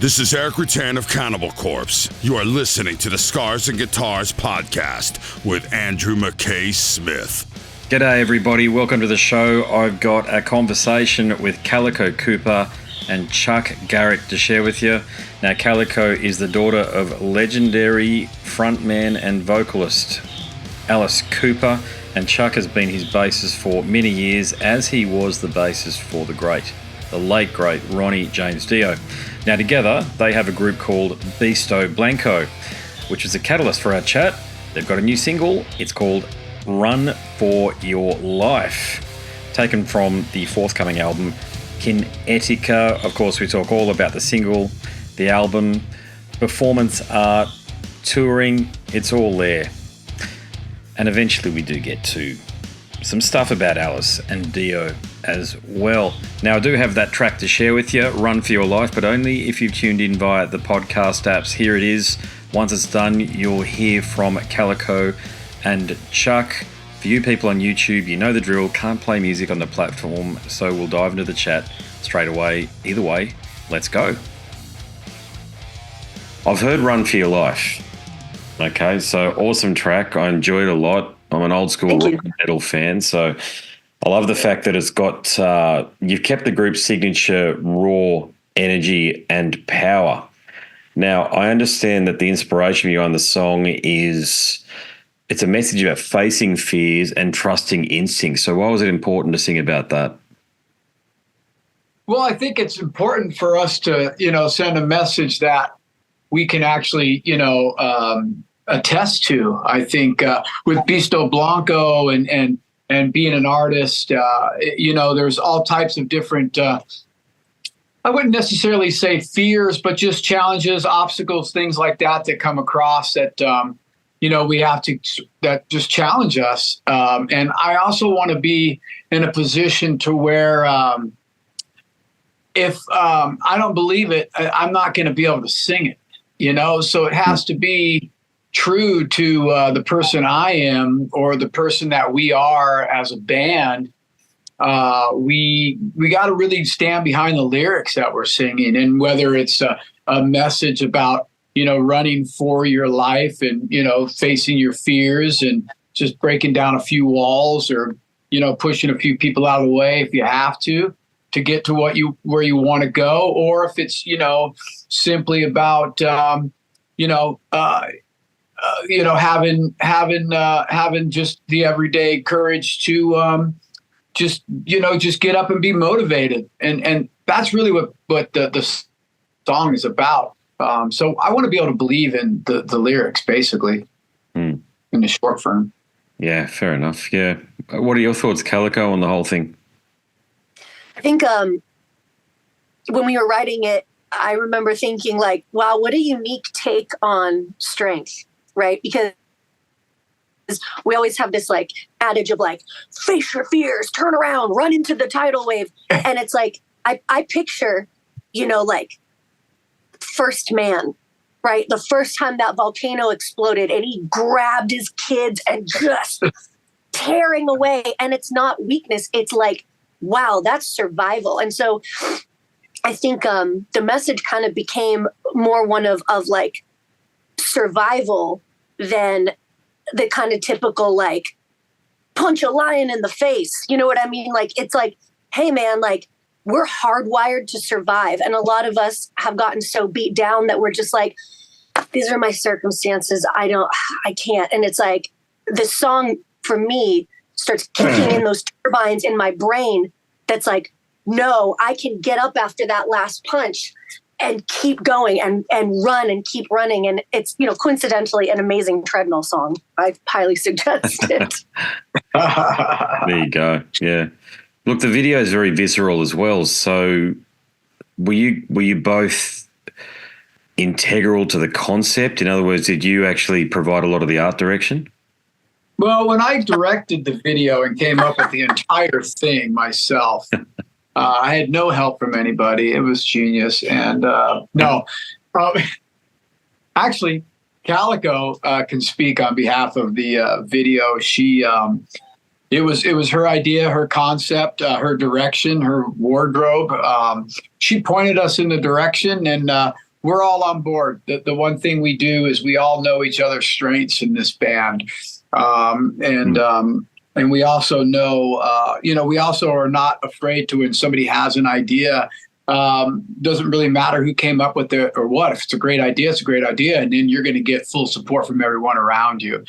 This is Eric Rutan of Cannibal Corpse. You are listening to the Scars and Guitars podcast with Andrew McKay Smith. G'day everybody, welcome to the show. I've got a conversation with Calico Cooper and Chuck Garric to share with you. Now, Calico is the daughter of legendary frontman and vocalist Alice Cooper, and Chuck has been his bassist for many years, as he was the bassist for the late great Ronnie James Dio. Now, together they have a group called Beasto Blanco, which is a catalyst for our chat. They've got a new single. It's called Run for Your Life, taken from the forthcoming album Kinetica. Of course, we talk all about the single, the album, performance art, touring, it's all there. And eventually we do get to some stuff about Alice and Dio as well. Now, I do have that track to share with you, Run for Your Life, but only if you've tuned in via the podcast apps. Here it is. Once it's done, you'll hear from Calico and Chuck. For you people on YouTube, you know the drill, can't play music on the platform, so we'll dive into the chat straight away. Either way, let's go. I've heard Run for Your Life. Okay, so awesome track. I enjoyed it a lot. I'm an old school rock and metal fan, so I love the fact that it's got, you've kept the group's signature raw energy and power. Now, I understand that the inspiration behind the song is, it's a message about facing fears and trusting instincts. So why was it important to sing about that? Well, I think it's important for us to, send a message that we can actually, attest to. I think with Beasto Blanco and being an artist, there's all types of different, I wouldn't necessarily say fears, but just challenges, obstacles, things like that come across that, we have to, that just challenge us. And I also want to be in a position to where if I don't believe it, I'm not going to be able to sing it, so it has to be true to the person I am or the person that we are as a band. We got to really stand behind the lyrics that we're singing, and whether it's a message about, running for your life and, facing your fears and just breaking down a few walls or, pushing a few people out of the way if you have to get to where you want to go. Or if it's, simply about, having just the everyday courage to just get up and be motivated. And that's really what the song is about. So I want to be able to believe in the lyrics, basically, in the short form. Yeah, fair enough. Yeah. What are your thoughts, Calico, on the whole thing? I think when we were writing it, I remember thinking like, wow, what a unique take on strength, right? Because we always have this like adage of like, face your fears, turn around, run into the tidal wave. And it's like, I picture, like First Man, right? The first time that volcano exploded and he grabbed his kids and just tearing away. And it's not weakness. It's like, wow, that's survival. And so I think the message kind of became more one of like survival than the kind of typical like punch a lion in the face. You know what I mean? Like, it's like, hey man, like we're hardwired to survive. And a lot of us have gotten so beat down that we're just like, these are my circumstances. I can't. And it's like the song for me starts kicking in those turbines in my brain. That's like, no, I can get up after that last punch and keep going and run and keep running. And it's, coincidentally an amazing treadmill song. I highly suggest it. There you go. Yeah. Look, the video is very visceral as well. So were you both integral to the concept? In other words, did you actually provide a lot of the art direction? Well, when I directed the video and came up with the entire thing myself, I had no help from anybody. It was genius. And actually, Calico can speak on behalf of the video. It was her idea, her concept, her direction, her wardrobe. She pointed us in the direction, and we're all on board. The one thing we do is we all know each other's strengths in this band. And we also know, we also are not afraid to, when somebody has an idea, doesn't really matter who came up with it or what. If it's a great idea, it's a great idea. And then you're going to get full support from everyone around you.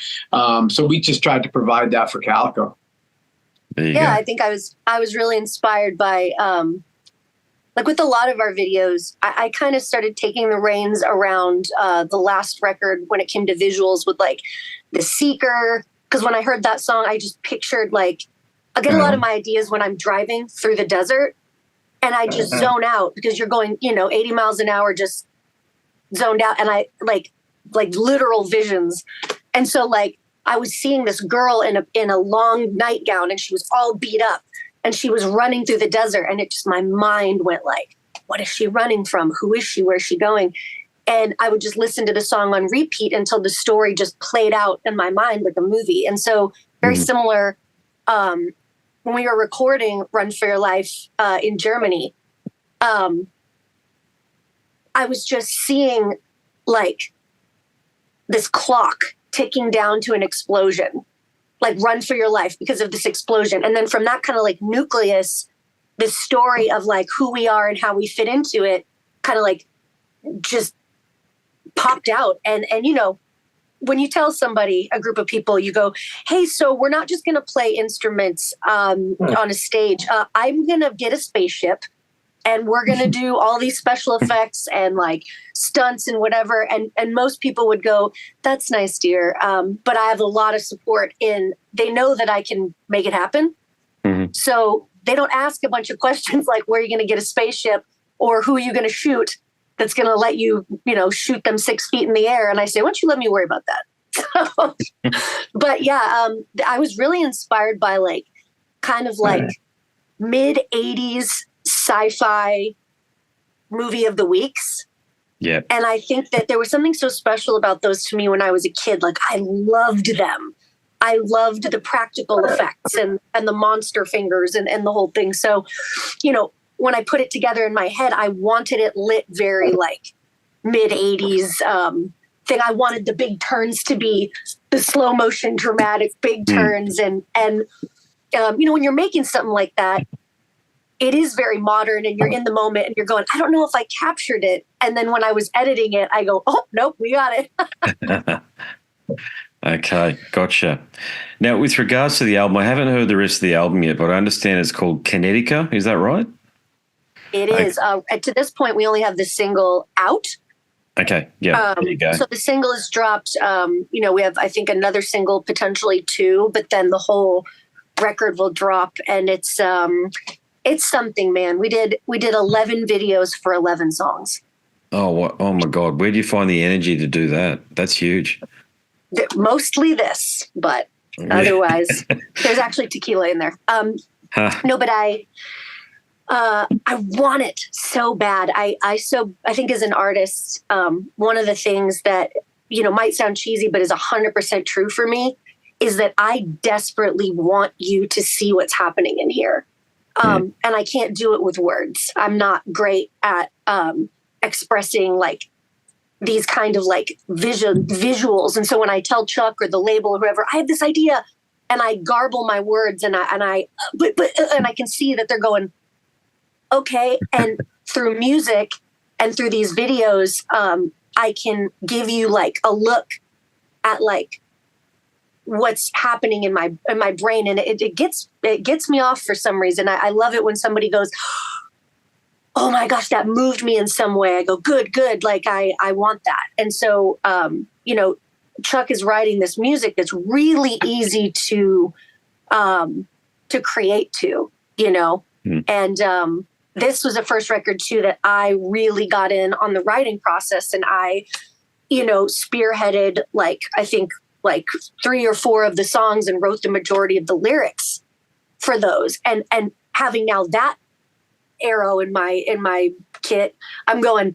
So we just tried to provide that for Calico. Yeah, I think I was really inspired by, like with a lot of our videos, I kind of started taking the reins around the last record when it came to visuals with like The Seeker. Because when I heard that song, I just pictured like, I get a lot of my ideas when I'm driving through the desert and I just zone out because you're going, 80 miles an hour, just zoned out. And I like literal visions. And so like, I was seeing this girl in a long nightgown and she was all beat up and she was running through the desert. And it just, my mind went like, what is she running from? Who is she? Where's she going? And I would just listen to the song on repeat until the story just played out in my mind like a movie. And so very similar when we were recording Run for Your Life in Germany, I was just seeing like this clock ticking down to an explosion, like Run for Your Life because of this explosion. And then from that kind of like nucleus, the story of like who we are and how we fit into it kind of like just popped out. And when you tell somebody, a group of people, you go, hey, so we're not just going to play instruments on a stage. I'm going to get a spaceship and we're going to do all these special effects and like stunts and whatever. And most people would go, that's nice, dear. But I have a lot of support they know that I can make it happen. Mm-hmm. So they don't ask a bunch of questions like, where are you going to get a spaceship or who are you going to shoot that's going to let you, shoot them 6 feet in the air. And I say, why don't you let me worry about that? But yeah, I was really inspired by like kind of like mid 80s sci-fi movie of the weeks. Yeah. And I think that there was something so special about those to me when I was a kid. Like I loved them. I loved the practical effects and the monster fingers and the whole thing. So, when I put it together in my head, I wanted it lit very like mid 80s thing. I wanted the big turns to be the slow motion dramatic big turns. And when you're making something like that, it is very modern and you're in the moment and you're going, I don't know if I captured it. And then when I was editing it, I go, oh, nope, we got it. Okay, gotcha. Now, with regards to the album, I haven't heard the rest of the album yet, but I understand it's called Kinetica. Is that right? It is. To this point, we only have the single out. Okay, yeah, there you go. So the single is dropped. We have, I think, another single, potentially 2, but then the whole record will drop, and it's something, man. We did 11 videos for 11 songs. Oh my God! Where do you find the energy to do that? That's huge. Mostly this, but otherwise, there's actually tequila in there. No, but I want it so bad. I think as an artist, one of the things that, might sound cheesy, but is 100% true for me is that I desperately want you to see what's happening in here. And I can't do it with words. I'm not great at, expressing like these kind of like visuals. And so when I tell Chuck or the label or whoever, I have this idea and I garble my words and I can see that they're going, okay. And through music and through these videos, I can give you like a look at like what's happening in my brain. And it gets me off for some reason. I love it when somebody goes, oh my gosh, that moved me in some way. I go, good. Like I want that. And so, Chuck is writing this music that's really easy to create to, and, this was the first record too that I really got in on the writing process, and I, spearheaded like I think like 3 or 4 of the songs and wrote the majority of the lyrics for those. And having now that arrow in my kit, I'm going,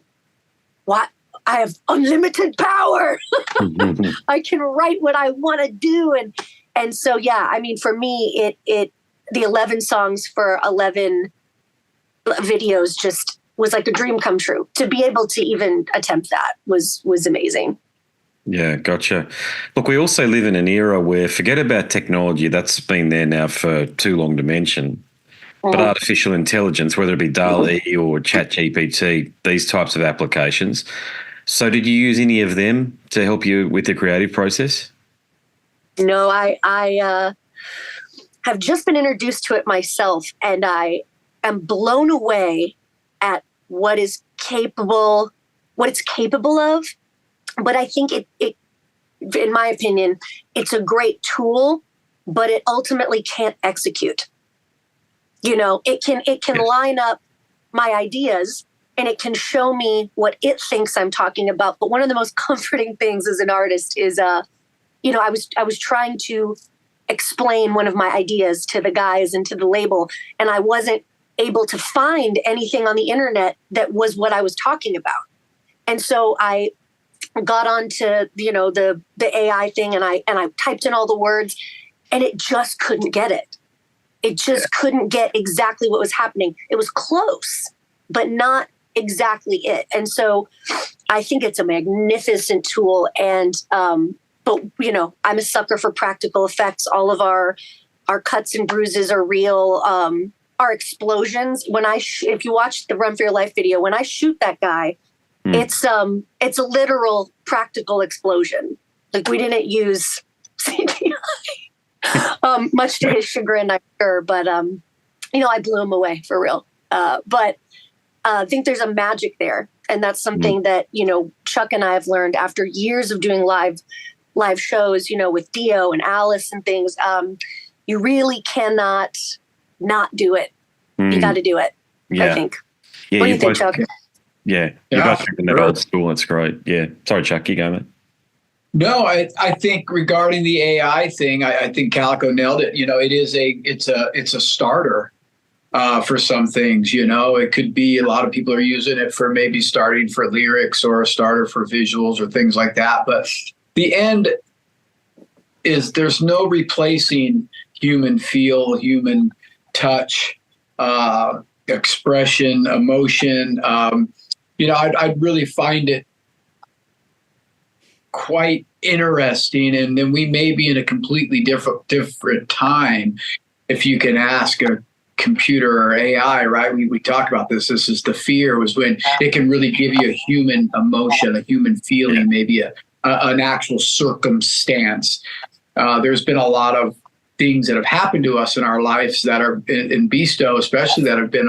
what? I have unlimited power. I can write what I want to do, and so yeah. I mean, for me, the 11 songs for 11 videos just was like a dream come true. To be able to even attempt that was amazing. Yeah, gotcha. Look, we also live in an era where forget about technology. That's been there now for too long to mention. But artificial intelligence, whether it be DALL-E or ChatGPT, these types of applications. So did you use any of them to help you with the creative process? No, I have just been introduced to it myself, and I am blown away at what it's capable of. But I think it, in my opinion, it's a great tool, but it ultimately can't execute. You know, it can line up my ideas and it can show me what it thinks I'm talking about. But one of the most comforting things as an artist is, I was trying to explain one of my ideas to the guys and to the label, and I wasn't able to find anything on the internet that was what I was talking about. And so I got onto, the AI thing, and I typed in all the words, and it just couldn't get it. It just couldn't get exactly what was happening. It was close, but not exactly it. And so I think it's a magnificent tool. And, but I'm a sucker for practical effects. All of our cuts and bruises are real. Our explosions, if you watch the Run for Your Life video, when I shoot that guy, it's a literal practical explosion. Like, we didn't use CGI. Much to his chagrin, I'm sure, but I blew him away for real. But I think there's a magic there, and that's something that Chuck and I have learned after years of doing live shows, with Dio and Alice and things. You really cannot not do it. You got to do it. Yeah. I think. Yeah, what do you think, Chuck? Yeah, you're both in that old school. It's great. Yeah, sorry, Chuck, you go, mate. No, I think regarding the AI thing, I think Calico nailed it. It's a starter for some things. It could be a lot of people are using it for maybe starting for lyrics or a starter for visuals or things like that. But the end is there's no replacing human feel, human touch, expression, emotion. I'd really find it quite interesting, and then we may be in a completely different time if you can ask a computer or AI, right? We talk about this. This is the fear, was when it can really give you a human emotion, a human feeling, maybe an actual circumstance. There's been a lot of things that have happened to us in our lives that are in Beasto, especially, that have been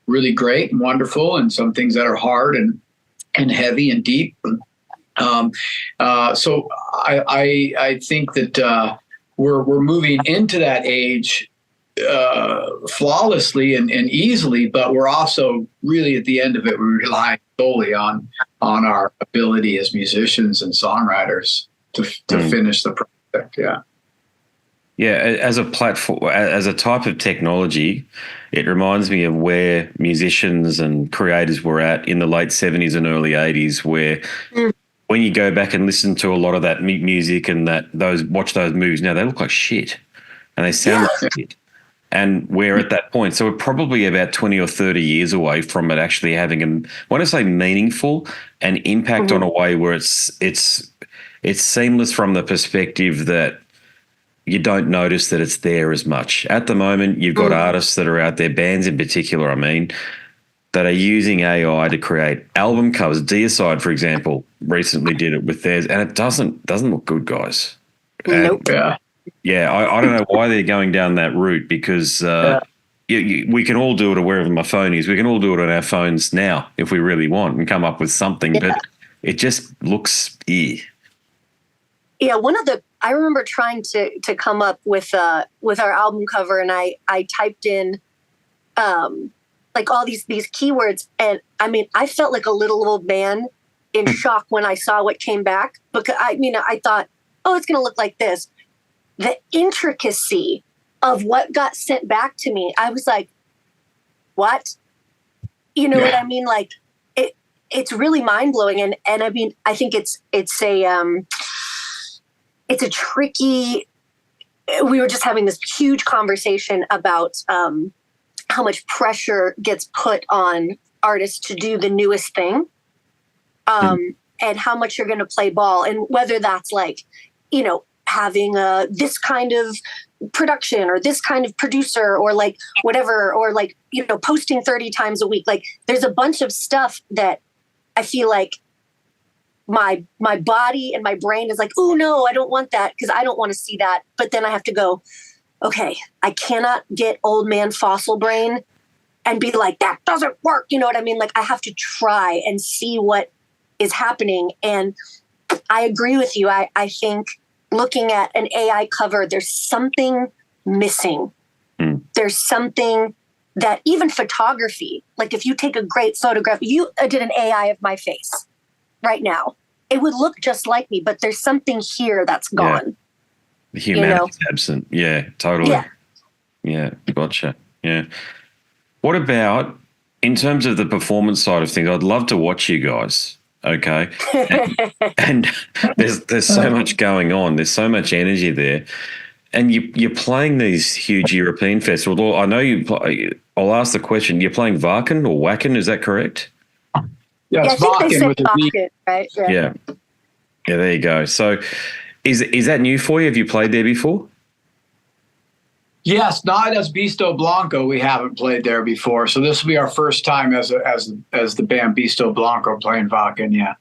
really great and wonderful, and some things that are hard and heavy and deep. So I think that we're moving into that age flawlessly and easily, but we're also really at the end of it, we rely solely on our ability as musicians and songwriters to finish the project. Yeah. Yeah, as a platform, as a type of technology, it reminds me of where musicians and creators were at in the late 70s and early 80s, where when you go back and listen to a lot of that music and watch those movies now, they look like shit and they sound like shit. And we're at that point. So we're probably about 20 or 30 years away from it actually having I want to say meaningful and impact on a way where it's seamless from the perspective that you don't notice that it's there as much. At the moment, you've got artists that are out there, bands in particular, that are using AI to create album covers. Deicide, for example, recently did it with theirs, and it doesn't look good, guys. Nope. Yeah, I don't know why they're going down that route, because we can all do it wherever my phone is. We can all do it on our phones now if we really want and come up with something, but it just looks Yeah, I remember trying to come up with our album cover, and I typed in like all these keywords, and I felt like a little old man in shock when I saw what came back, because I thought, oh, it's going to look like this. The intricacy of what got sent back to me, I was like, what? You know what I mean? Like, it's really mind blowing, and I think it's a tricky. We were just having this huge conversation about how much pressure gets put on artists to do the newest thing, and how much you're going to play ball, and whether that's like, you know, having this kind of production or this kind of producer or like whatever, or like, you know, posting 30 times a week. Like there's a bunch of stuff that I feel like my body and my brain is like, oh no, I don't want that, because I don't want to see that. But then I have to go, okay, I cannot get old man fossil brain and be like, that doesn't work. You know what I mean? Like I have to try and see what is happening. And I agree with you. I think looking at an AI cover, there's something missing. There's something that even photography, like if you take a great photograph, you did an AI of my face right now, it would look just like me, but there's something here that's gone. The humanity's absent. Yeah, totally. Yeah, gotcha. Yeah. What about in terms of the performance side of things? I'd love to watch you guys. Okay. And there's so much going on. There's so much energy there. And you're playing these huge European festivals. Well, I know I'll ask the question. You're playing Wacken or Wacken, is that correct? Yeah, I think they say Wacken, right? Yeah, there you go. So is that new for you? Have you played there before? Yes, not as Beasto Blanco. We haven't played there before, so this will be our first time as the band Beasto Blanco playing Wacken. Yeah.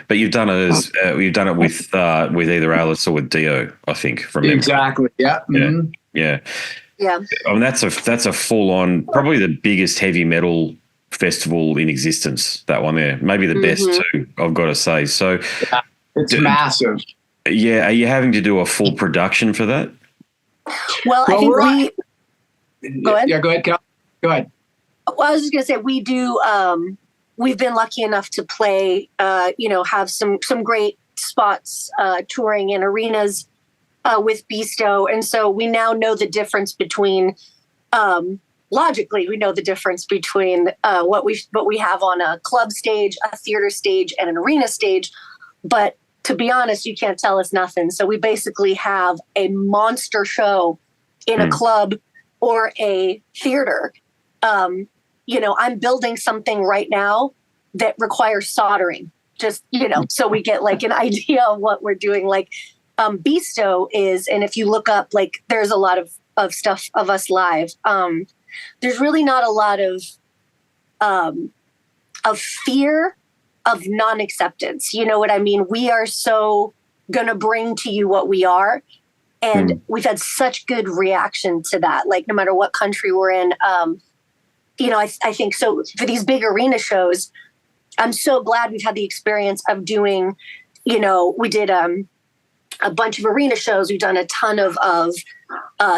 But you've done it with either Alice or with Dio, I think. From memory. Exactly. Yeah. Mm-hmm. Yeah. Yeah. I mean, that's a full on, probably the biggest heavy metal festival in existence. That one there, maybe the best too. I've got to say. So yeah, it's massive. Yeah. Are you having to do a full production for that? Well, I think go ahead. Yeah, go ahead. Go ahead. Well, I was just going to say we do. We've been lucky enough to play. Have some great spots touring in arenas with Beasto, and so we now know the difference between. Logically, we know the difference between what we have on a club stage, a theater stage, and an arena stage, but to be honest, you can't tell us nothing. So we basically have a monster show in a club or a theater. I'm building something right now that requires soldering, just, so we get like an idea of what we're doing. Like Beasto is, and if you look up, like there's a lot of stuff of us live. There's really not a lot of fear of non-acceptance. You know what I mean? We are so going to bring to you what we are. And we've had such good reaction to that. Like no matter what country we're in, I think so for these big arena shows, I'm so glad we've had the experience of doing, we did a bunch of arena shows. We've done a ton of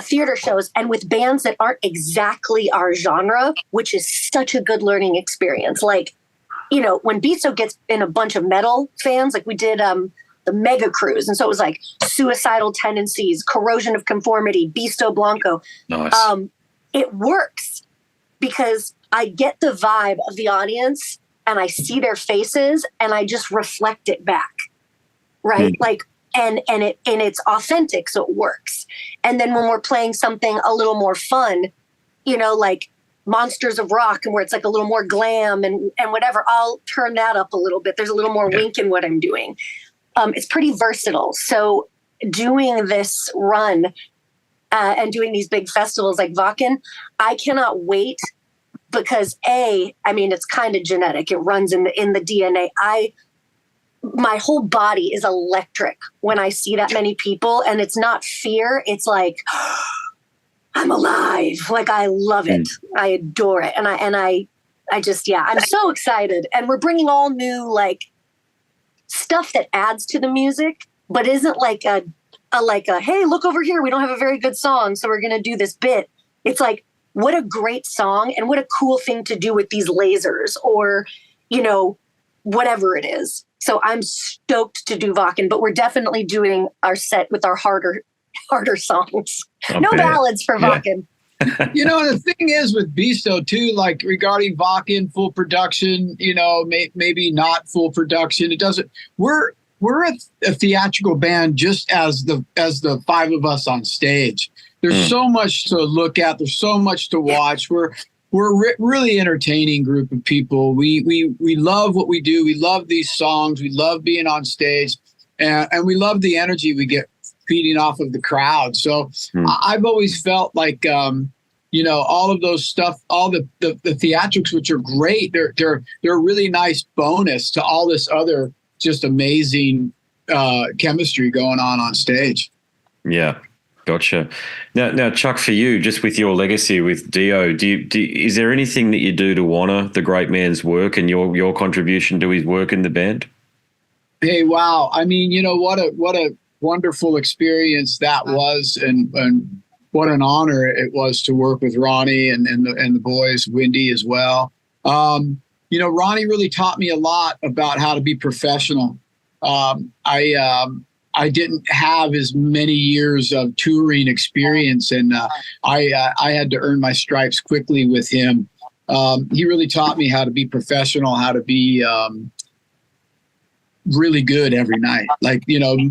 theater shows, and with bands that aren't exactly our genre, which is such a good learning experience. Like, when Beasto gets in a bunch of metal fans, like we did the Mega Cruise. And so it was like Suicidal Tendencies, Corrosion of Conformity, Beasto Blanco. Nice. It works because I get the vibe of the audience and I see their faces and I just reflect it back. Right. Like, and it's authentic. So it works. And then when we're playing something a little more fun, like Monsters of Rock, and where it's like a little more glam and whatever, I'll turn that up a little bit. There's a little more wink in what I'm doing. It's pretty versatile. So doing this run and doing these big festivals like Wacken, I cannot wait because it's kind of genetic. It runs in the DNA. My whole body is electric when I see that many people, and it's not fear. It's like, I'm alive. Like I love it. I adore it. And I just, I'm so excited. And we're bringing all new, like, stuff that adds to the music, but isn't like a hey, look over here, we don't have a very good song, so we're going to do this bit. It's like, what a great song and what a cool thing to do with these lasers or, whatever it is. So I'm stoked to do Wacken, but we're definitely doing our set with our harder songs. No ballads for Wacken. The thing is with Beasto too, like regarding Wacken full production, maybe not full production. It doesn't. We're a theatrical band, just as the five of us on stage. There's so much to look at. There's so much to watch. we're a really entertaining group of people. We love what we do. We love these songs. We love being on stage, and we love the energy we get feeding off of the crowd. So I've always felt like, all of those stuff, all the theatrics, which are great, they're a really nice bonus to all this other just amazing chemistry going on stage. Yeah. Gotcha. Now, Chuck, for you, just with your legacy with Dio, is there anything that you do to honor the great man's work and your contribution to his work in the band? Hey, wow. I mean, what a wonderful experience that was, and what an honor it was to work with Ronnie and the boys, Wendy as well. Ronnie really taught me a lot about how to be professional. I didn't have as many years of touring experience, and I had to earn my stripes quickly with him. He really taught me how to be professional, how to be really good every night. Like,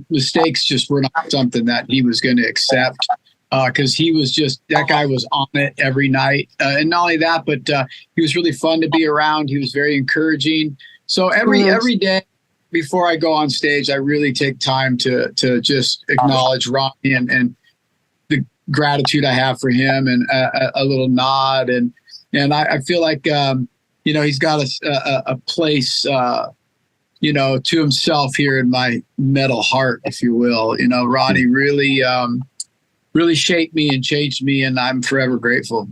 mistakes just were not something that he was going to accept, because that guy was on it every night. And not only that, but he was really fun to be around. He was very encouraging. So every day, before I go on stage, I really take time to just acknowledge Ronnie and the gratitude I have for him, and a little nod. And I feel like, he's got a place, to himself here in my metal heart, if you will. Ronnie really shaped me and changed me, and I'm forever grateful.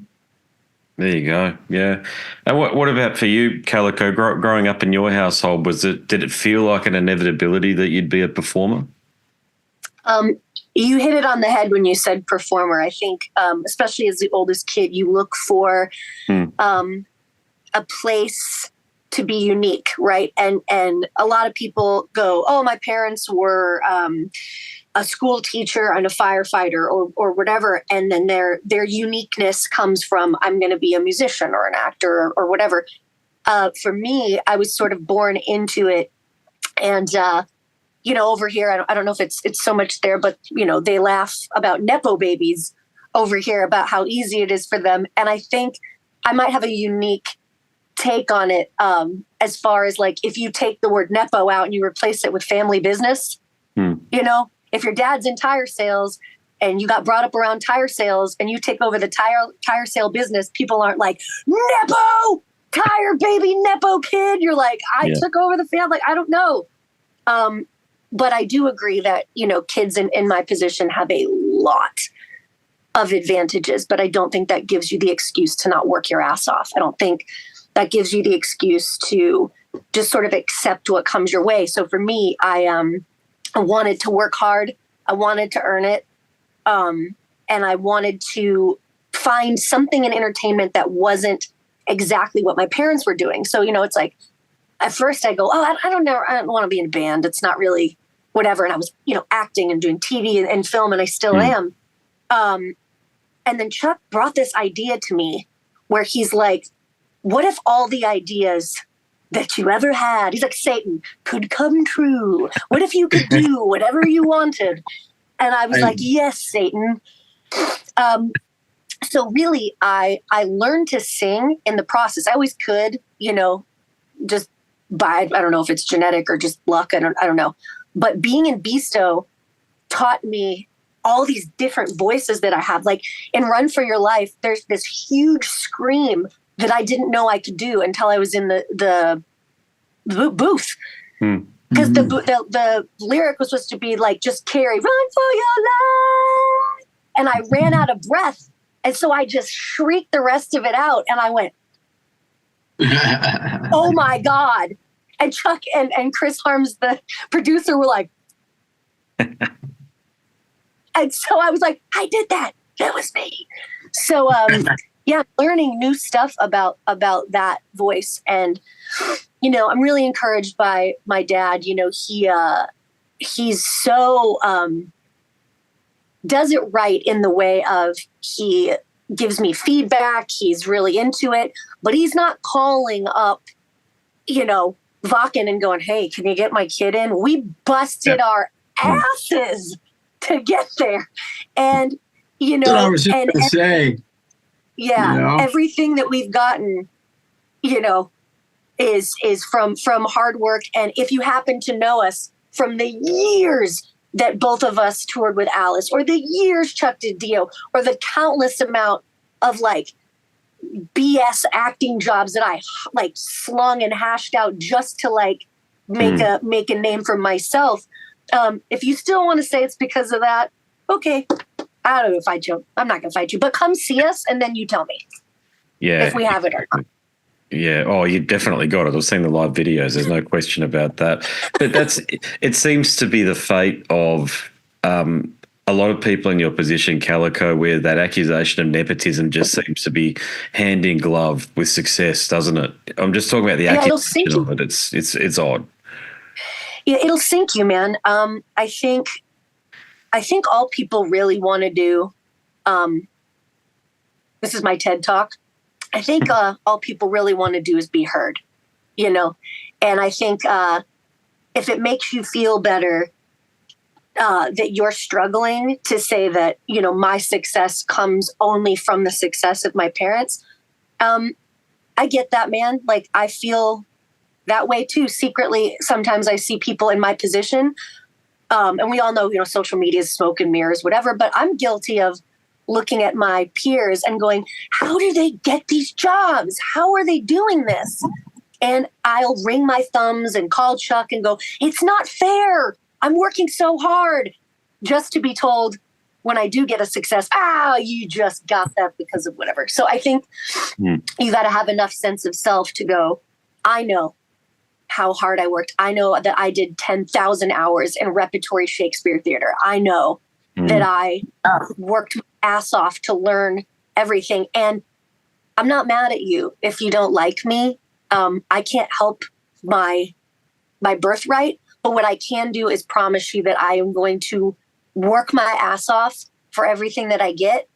There you go. Yeah. And what about for you, Calico? Growing up in your household, did it feel like an inevitability that you'd be a performer? You hit it on the head when you said performer. I think, especially as the oldest kid, you look for a place to be unique, right? And a lot of people go, "Oh, my parents were a school teacher and a firefighter or whatever," and then their uniqueness comes from, I'm going to be a musician or an actor or whatever. For me, I was sort of born into it, and over here, I don't know if it's so much there, but they laugh about nepo babies over here, about how easy it is for them, and I think I might have a unique take on it, as far as, like, if you take the word nepo out and you replace it with family business, if your dad's in tire sales and you got brought up around tire sales and you take over the tire sale business, people aren't like, "Nepo, tire baby, nepo kid." You're like, I took over the family. Like, I don't know. But I do agree that, kids in my position have a lot of advantages, but I don't think that gives you the excuse to not work your ass off. I don't think that gives you the excuse to just sort of accept what comes your way. So for me, I wanted to work hard. I wanted to earn it. And I wanted to find something in entertainment that wasn't exactly what my parents were doing. So, it's like, at first I go, "Oh, I don't want to be in a band. It's not really whatever." And I was, acting and doing TV and film, and I still am. And then Chuck brought this idea to me where he's like, "What if all the ideas that you ever had," he's like, "Satan, could come true? What if you could do whatever you wanted?" And I was like, "Yes, Satan." So really, I learned to sing in the process. I always could, just by, I don't know if it's genetic or just luck. I don't know. But being in Beasto taught me all these different voices that I have. Like in Run for Your Life, there's this huge scream that I didn't know I could do until I was in the booth. Because the lyric was supposed to be like, just carry, run for your life. And I ran out of breath. And so I just shrieked the rest of it out. And I went, oh my God. And Chuck and Chris Harms, the producer, were like, and so I was like, I did that. That was me. So, yeah, learning new stuff about that voice. And, I'm really encouraged by my dad. He's so, does it right in the way of he gives me feedback. He's really into it, but he's not calling up, Wacken and going, "Hey, can you get my kid in?" We busted our asses to get there. And, That's what I was just going to say. Yeah. You know? Everything that we've gotten, is from hard work. And if you happen to know us from the years that both of us toured with Alice, or the years Chuck did Dio, or the countless amount of like BS acting jobs that I like slung and hashed out just to like make a name for myself. If you still want to say it's because of that, okay. I don't know if I joke. I'm not going to fight you, but come see us and then you tell me if we have it or not. Yeah. Oh, you definitely got it. I've seen the live videos. There's no question about that. But it seems to be the fate of a lot of people in your position, Calico, where that accusation of nepotism just seems to be hand in glove with success, doesn't it? I'm just talking about the accusation of it. It's odd. Yeah, it'll sink you, man. I think all people really want to do, this is my TED Talk. I think all people really want to do is be heard, and I think if it makes you feel better that you're struggling, to say that, my success comes only from the success of my parents, I get that, man. Like, I feel that way too. Secretly, sometimes I see people in my position, and we all know, social media is smoke and mirrors, whatever, but I'm guilty of looking at my peers and going, how do they get these jobs? How are they doing this? And I'll wring my thumbs and call Chuck and go, it's not fair. I'm working so hard, just to be told when I do get a success, you just got that because of whatever. So I think you got to have enough sense of self to go, I know how hard I worked. I know that I did 10,000 hours in repertory Shakespeare theater. I know that I worked my ass off to learn everything. And I'm not mad at you if you don't like me. I can't help my birthright, but what I can do is promise you that I am going to work my ass off for everything that I get.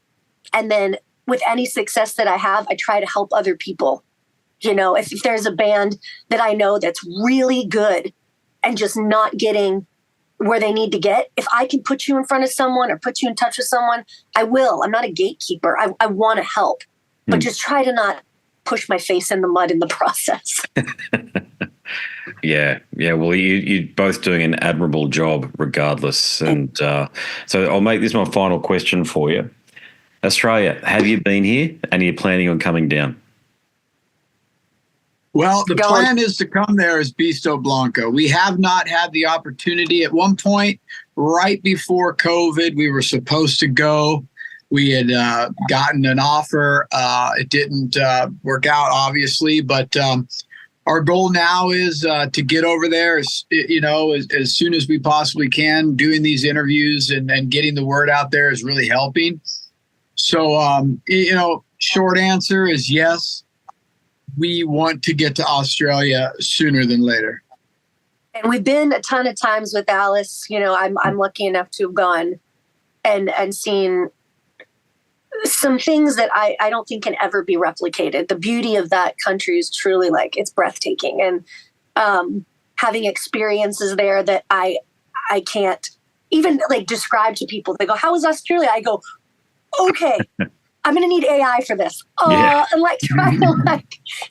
And then with any success that I have, I try to help other people. If there's a band that I know that's really good and just not getting where they need to get, if I can put you in front of someone or put you in touch with someone, I will. I'm not a gatekeeper. I want to help, but just try to not push my face in the mud in the process. Yeah. Well, you're both doing an admirable job regardless. And so I'll make this my final question for you. Australia, have you been here and are you planning on coming down? Well, the plan is to come there as Beasto Blanco. We have not had the opportunity. At one point, right before COVID, we were supposed to go. We had gotten an offer. It didn't work out, obviously, but our goal now is to get over there as soon as we possibly can. Doing these interviews and getting the word out there is really helping. So, short answer is yes. We want to get to Australia sooner than later. And we've been a ton of times with Alice. I'm lucky enough to have gone and seen some things that I don't think can ever be replicated. The beauty of that country is truly it's breathtaking. And having experiences there that I can't even describe to people. They go, how is Australia? I go, okay. I'm going to need AI for this. And try to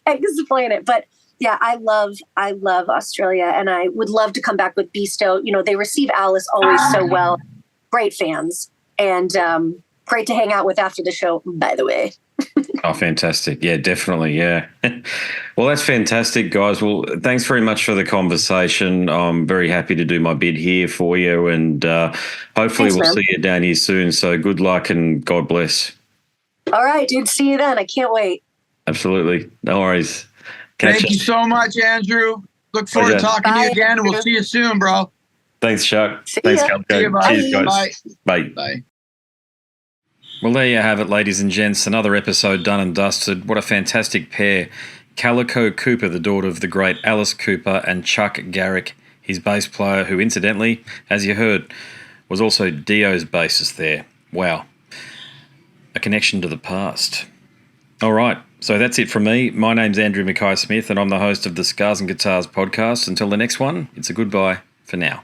explain it. But yeah, I love Australia and I would love to come back with Beasto. They receive Alice always so well. Great fans and great to hang out with after the show, by the way. Oh, fantastic. Yeah, definitely. Yeah. Well, that's fantastic, guys. Well, thanks very much for the conversation. I'm very happy to do my bid here for you and hopefully we'll see you down here soon. So good luck and God bless. All right, dude. See you then. I can't wait. Absolutely. No worries. Thank you so much, Andrew. Look forward to talking to you again, and we'll see you soon, bro. Thanks, Chuck. See Thanks, ya. Calico. Cheers, guys. Bye. Bye. Well, there you have it, ladies and gents. Another episode done and dusted. What a fantastic pair. Calico Cooper, the daughter of the great Alice Cooper, and Chuck Garric, his bass player, who incidentally, as you heard, was also Dio's bassist there. Wow. A connection to the past. All right, so that's it from me. My name's Andrew Mackay Smith, and I'm the host of the Scars and Guitars podcast. Until the next one, it's a goodbye for now.